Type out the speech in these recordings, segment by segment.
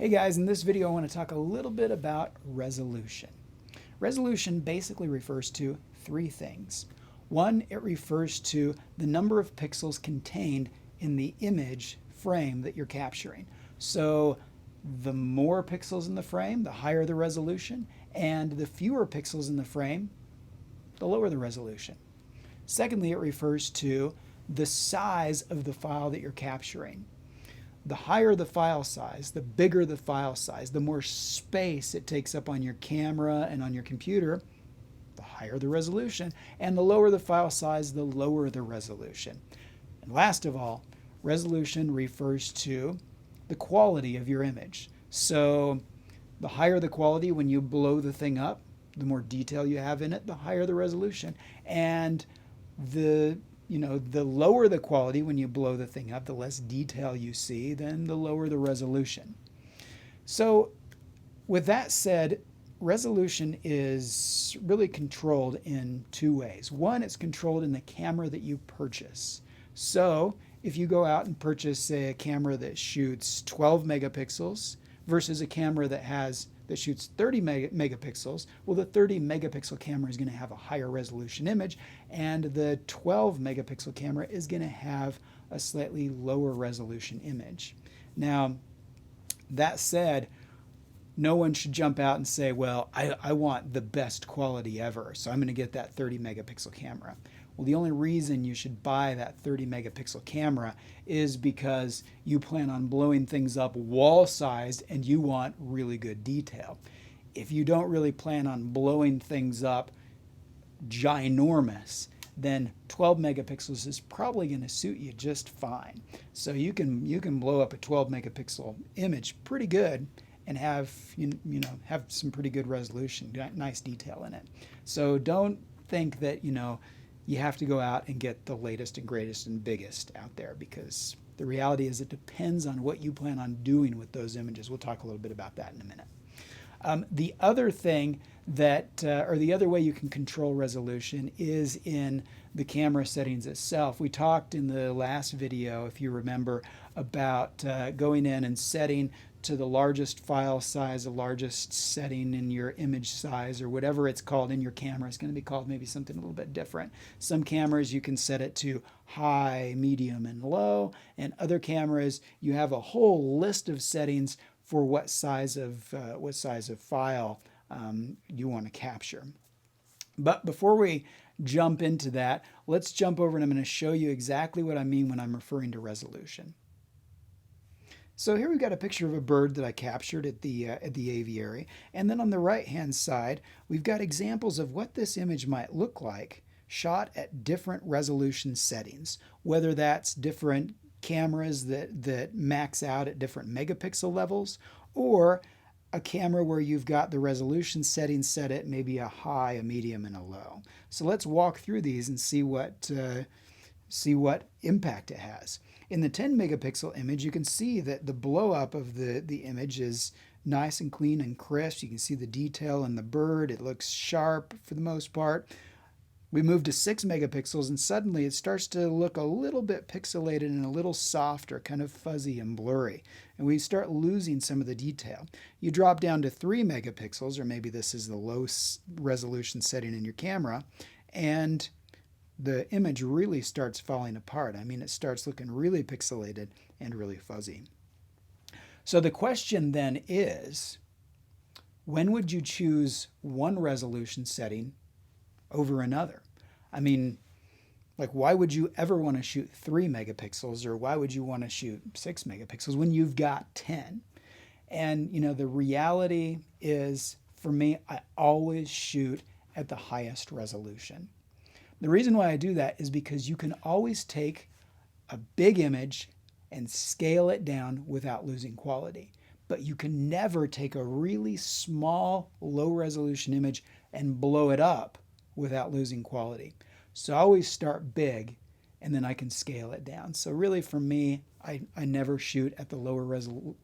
Hey guys, in this video I want to talk a little bit about resolution. Resolution basically refers to three things. One, it refers to the number of pixels contained in the image frame that you're capturing. So the more pixels in the frame, the higher the resolution, and the fewer pixels in the frame, the lower the resolution. Secondly, it refers to the size of the file that you're capturing. The higher the file size, the bigger the file size, the more space it takes up on your camera and on your computer, the higher the resolution. And the lower the file size, the lower the resolution. And last of all, resolution refers to the quality of your image. So the higher the quality when you blow the thing up, the more detail you have in it, the higher the resolution. And the lower the quality when you blow the thing up, the less detail you see, then the lower the resolution. So with that said, resolution is really controlled in two ways. One, it's controlled in the camera that you purchase. So if you go out and purchase, say, a camera that shoots 12 megapixels versus a camera that shoots 30 megapixels, well, the 30 megapixel camera is going to have a higher resolution image, and the 12 megapixel camera is going to have a slightly lower resolution image. Now, that said, no one should jump out and say, well, I want the best quality ever, so I'm going to get that 30 megapixel camera. Well, the only reason you should buy that 30 megapixel camera is because you plan on blowing things up wall-sized and you want really good detail. If you don't really plan on blowing things up ginormous, then 12 megapixels is probably going to suit you just fine. So you can blow up a 12 megapixel image pretty good and have some pretty good resolution, nice detail in it. So don't think that you have to go out and get the latest and greatest and biggest out there, because the reality is it depends on what you plan on doing with those images. We'll talk a little bit about that in a minute. The other thing or the other way you can control resolution is in the camera settings itself. We talked in the last video, if you remember, about going in and setting to the largest file size, the largest setting in your image size, or whatever it's called in your camera. It's going to be called maybe something a little bit different. Some cameras you can set it to high, medium, and low, and other cameras you have a whole list of settings for what size of file you want to capture. But before we jump into that, let's jump over and I'm going to show you exactly what I mean when I'm referring to resolution. So here we've got a picture of a bird that I captured at the aviary, and then on the right hand side we've got examples of what this image might look like shot at different resolution settings, whether that's different cameras that max out at different megapixel levels, or a camera where you've got the resolution settings set at maybe a high, a medium, and a low. So let's walk through these and see what impact it has. In the 10 megapixel image, you can see that the blow up of the image is nice and clean and crisp. You can see the detail in the bird. It looks sharp for the most part. We move to 6 megapixels and suddenly it starts to look a little bit pixelated and a little softer, kind of fuzzy and blurry. And we start losing some of the detail. You drop down to 3 megapixels, or maybe this is the low resolution setting in your camera, and the image really starts falling apart. I mean, it starts looking really pixelated and really fuzzy. So the question then is, when would you choose one resolution setting over another? I mean, like, why would you ever want to shoot 3 megapixels, or why would you want to shoot 6 megapixels when you've got 10? And the reality is, for me, I always shoot at the highest resolution. The reason why I do that is because you can always take a big image and scale it down without losing quality. But you can never take a really small, low resolution image and blow it up without losing quality. So I always start big and then I can scale it down. So really for me, I never shoot at the lower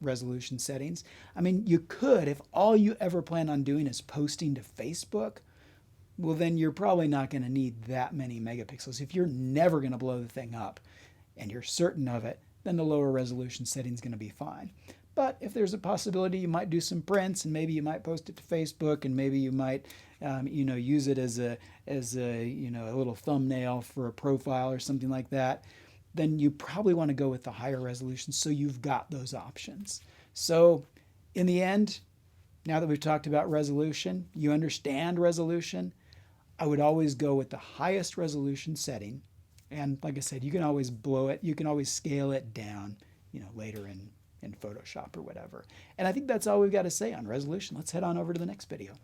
resolution settings. I mean, you could, if all you ever plan on doing is posting to Facebook, well, then you're probably not going to need that many megapixels. If you're never going to blow the thing up and you're certain of it, then the lower resolution setting is going to be fine. But if there's a possibility, you might do some prints, and maybe you might post it to Facebook, and maybe you might, use it as a little thumbnail for a profile or something like that. Then you probably want to go with the higher resolution, so you've got those options. So, in the end, now that we've talked about resolution, you understand resolution. I would always go with the highest resolution setting, and like I said, you can always blow it. You can always scale it down, later in Photoshop or whatever. And I think that's all we've got to say on resolution. Let's head on over to the next video.